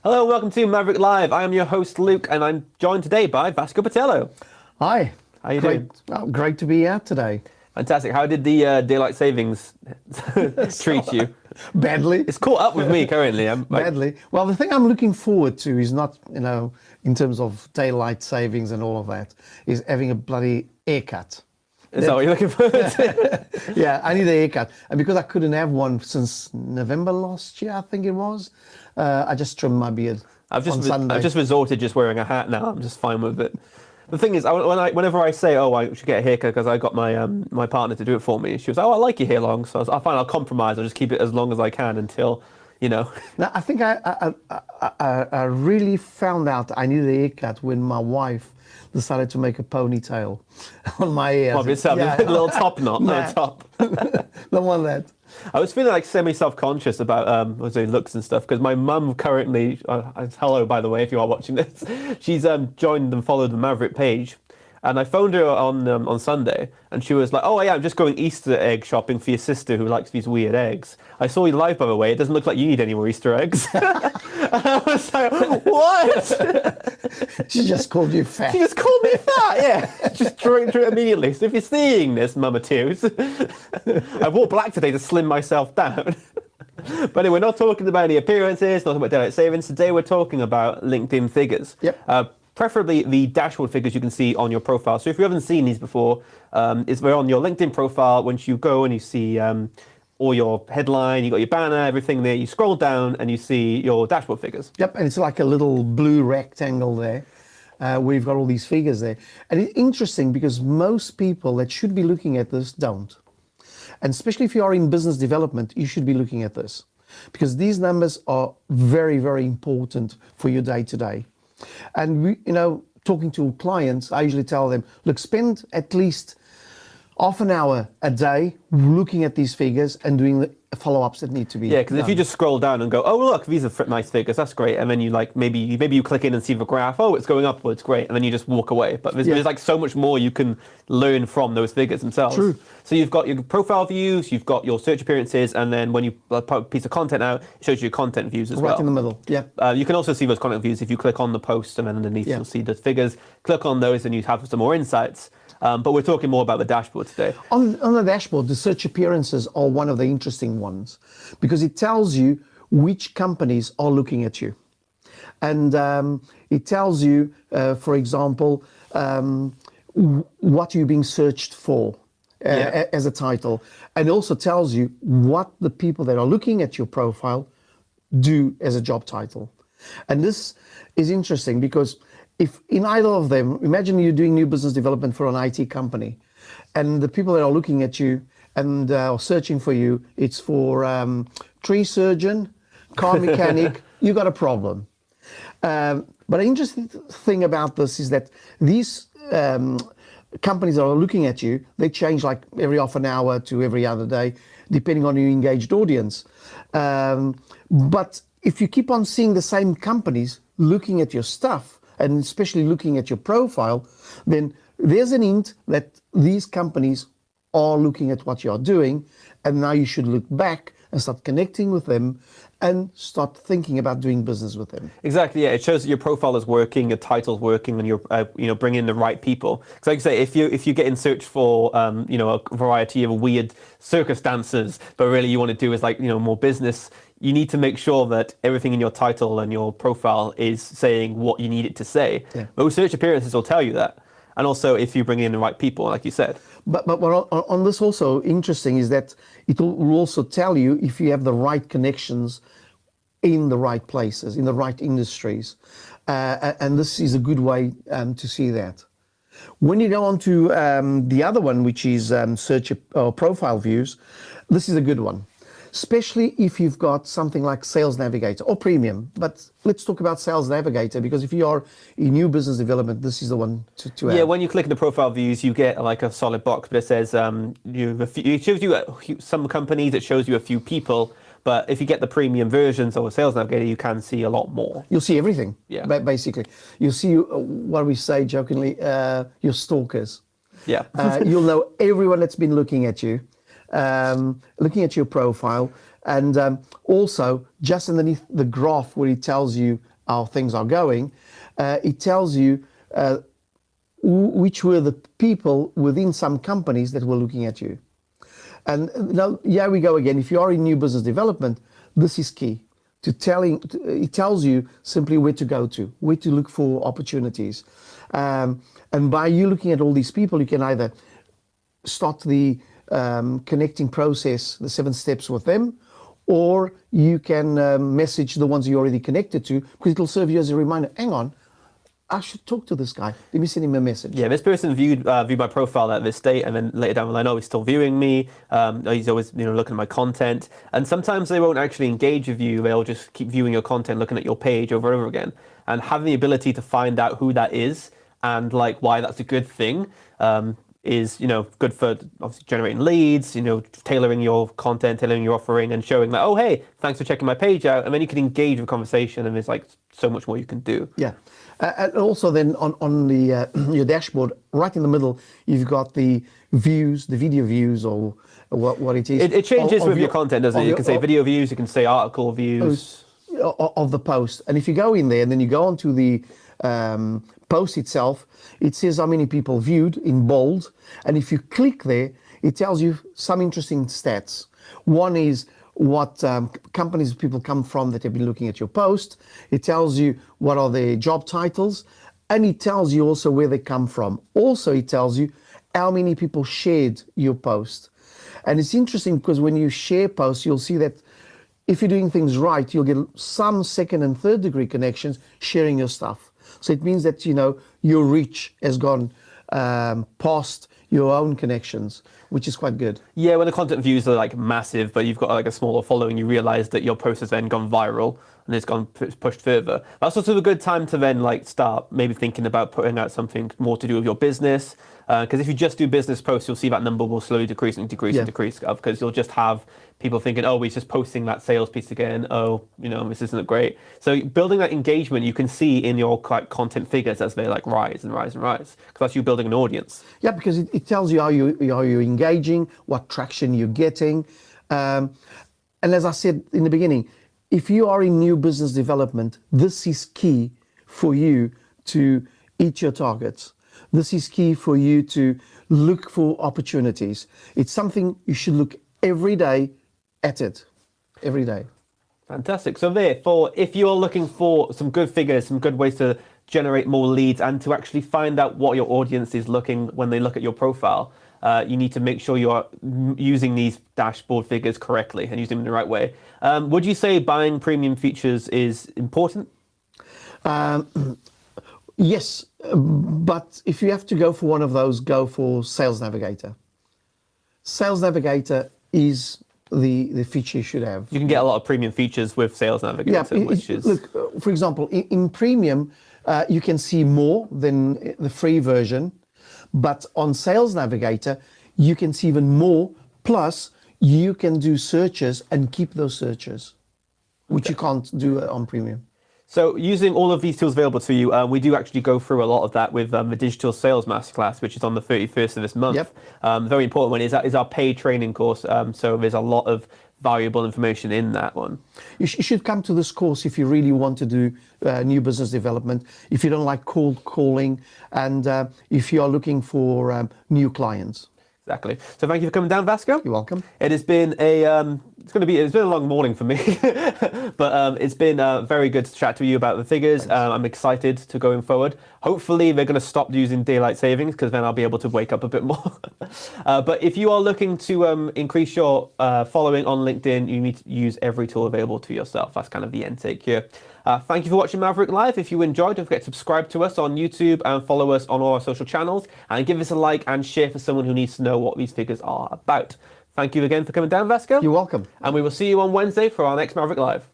Hello, welcome to Maverrik Live. I am your host, Luke, and I'm joined today by Vasco Patello. Hi. How you doing? Great to be here today. Fantastic. How did the daylight savings treat you? Badly. It's caught up with me currently. Badly. Well, the thing I'm looking forward to is not, in terms of daylight savings and all of that, is having a bloody haircut. Is that what you're looking for? Yeah, I need a haircut. And because I couldn't have one since November last year, I think it was, I just trimmed my beard on Sunday. I've just resorted just wearing a hat now. I'm just fine with it. The thing is, whenever I say, "Oh, I should get a haircut," because I got my partner to do it for me, she was, "Oh, I like your hair long," so I find I'll compromise. I'll just keep it as long as I can until, Now, I think I really found out I needed a haircut when my wife decided to make a ponytail on my hair. a little top knot, no top. Don't want that. I was feeling like semi-self-conscious about looks and stuff because my mum currently, hello by the way if you are watching this, she's joined and followed the Maverrik page, and I phoned her on Sunday and she was like, "Oh yeah, I'm just going Easter egg shopping for your sister who likes these weird eggs. I saw you live by the way, it doesn't look like you need any more Easter eggs." And I was like, "What?" She just called you fat. She just called me fat, yeah. Just threw it immediately. So if you're seeing this, Mama Twos, I wore black today to slim myself down. But anyway, we're not talking about any appearances, not talking about daylight savings. Today we're talking about LinkedIn figures. Yep. Preferably the dashboard figures you can see on your profile. So if you haven't seen these before, we're on your LinkedIn profile. Once you go and you see all your headline, you got your banner, everything there, you scroll down and you see your dashboard figures. Yep, and it's like a little blue rectangle there. We've got all these figures there. And it's interesting because most people that should be looking at this don't. And especially if you are in business development, you should be looking at this because these numbers are very, very important for your day to day. And talking to clients, I usually tell them, look, spend at least half an hour a day looking at these figures and doing the follow-ups that need to be done. Because if you just scroll down and go, "Oh, look, these are nice figures, that's great," and then you maybe you click in and see the graph, "Oh, it's going upwards, great," and then you just walk away. But there's like so much more you can learn from those figures themselves. True. So you've got your profile views, you've got your search appearances, and then when you put a piece of content out, it shows you your content views as well. Right in the middle, yeah. You can also see those content views if you click on the post, and then underneath you'll see the figures. Click on those and you have some more insights. But we're talking more about the dashboard today. On the dashboard, the search appearances are one of the interesting ones because it tells you which companies are looking at you. And it tells you, for example, what you're being searched for as a title. And also tells you what the people that are looking at your profile do as a job title. And this is interesting because if in either of them, imagine you're doing new business development for an IT company, and the people that are looking at you and are searching for you, it's for tree surgeon, car mechanic, you got a problem. But an interesting thing about this is that these companies that are looking at you, they change like every half an hour to every other day, depending on your engaged audience. But if you keep on seeing the same companies looking at your stuff, and especially looking at your profile, then there's an hint that these companies are looking at what you're doing, and now you should look back and start connecting with them and start thinking about doing business with them. Exactly, yeah. It shows that your profile is working, your title's working, and you're bringing in the right people. Because like I say, if you get in search for a variety of weird circumstances, but really you want to do is more business, you need to make sure that everything in your title and your profile is saying what you need it to say. Yeah. Most search appearances will tell you that. And also if you bring in the right people, like you said. But on this also interesting is that it will also tell you if you have the right connections in the right places, in the right industries. And this is a good way to see that. When you go on to the other one, which is search or profile views, this is a good one. Especially if you've got something like Sales Navigator or Premium. But let's talk about Sales Navigator because if you are in new business development, this is the one to have. Yeah, when you click the profile views, you get like a solid box, but it says it shows you some companies, it shows you a few people. But if you get the premium versions of a Sales Navigator, you can see a lot more. You'll see everything, yeah. Basically. You'll see, what we say jokingly, your stalkers. Yeah. You'll know everyone that's been looking at you, looking at your profile, and also just underneath the graph where it tells you how things are going, it tells you which were the people within some companies that were looking at you. And now, here we go again. If you are in new business development, this is key. It tells you simply where to go to, where to look for opportunities. And by you looking at all these people, you can either start the connecting process, the 7 steps with them, or you can message the ones you're already connected to, because it'll serve you as a reminder. Hang on, I should talk to this guy. Let me send him a message. Yeah, this person viewed my profile at this date, and then later down the line, he's still viewing me. He's always looking at my content, and sometimes they won't actually engage with you. They'll just keep viewing your content, looking at your page over and over again. And having the ability to find out who that is and like why that's a good thing is good for obviously generating leads, tailoring your content, tailoring your offering, and showing that, oh hey, thanks for checking my page out, and then you can engage with conversation, and there's like so much more you can do. Yeah. And also then on the your dashboard, right in the middle, you've got the views, the video views, or what it is. It changes with your content, doesn't it? You can say video views, you can say article views. Of the post. And if you go in there and then you go onto the post itself, it says how many people viewed in bold. And if you click there, it tells you some interesting stats. One is what companies people come from that have been looking at your post. It tells you what are their job titles, and it tells you also where they come from. Also, it tells you how many people shared your post. And it's interesting because when you share posts, you'll see that if you're doing things right, you'll get some 2nd and 3rd degree connections sharing your stuff. So it means that, your reach has gone past your own connections, which is quite good. Yeah, when the content views are like massive, but you've got like a smaller following, you realize that your post has then gone viral and it's gone pushed further. That's also a good time to then like start maybe thinking about putting out something more to do with your business. Because if you just do business posts, you'll see that number will slowly decrease and decrease and decrease, because you'll just have people thinking, oh, he's just posting that sales piece again. Oh, this isn't great. So building that engagement, you can see in your content figures as they like rise and rise and rise, because that's you building an audience. Yeah, because it tells you how you're engaging, what traction you're getting. And as I said in the beginning, if you are in new business development, this is key for you to hit your targets. This is key for you to look for opportunities. It's something you should look every day at it, every day. Fantastic. So therefore, if you're looking for some good figures, some good ways to generate more leads and to actually find out what your audience is looking when they look at your profile, you need to make sure you are using these dashboard figures correctly and using them in the right way. Would you say buying premium features is important? Yes, but if you have to go for one of those, go for Sales Navigator. Sales Navigator is the feature you should have. You can get a lot of premium features with Sales Navigator, which is... Look, for example, in premium, you can see more than the free version, but on Sales Navigator, you can see even more, plus you can do searches and keep those searches, which you can't do on premium. So using all of these tools available to you, we do actually go through a lot of that with the Digital Sales Masterclass, which is on the 31st of this month. Yep. Very important one is our paid training course. So there's a lot of valuable information in that one. You should come to this course if you really want to do new business development, if you don't like cold calling, and if you are looking for new clients. Exactly. So thank you for coming down, Vasco. You're welcome. It has been it's been a long morning for me, but it's been very good to chat to you about the figures. I'm excited to going forward. Hopefully they're going to stop using daylight savings, because then I'll be able to wake up a bit more. But if you are looking to increase your following on LinkedIn, you need to use every tool available to yourself. That's kind of the end take here. Thank you for watching Maverrik Live. If you enjoyed, don't forget to subscribe to us on YouTube and follow us on all our social channels, and give us a like and share for someone who needs to know what these figures are about. Thank you again for coming down, Vasco. You're welcome. And we will see you on Wednesday for our next Maverrik Live.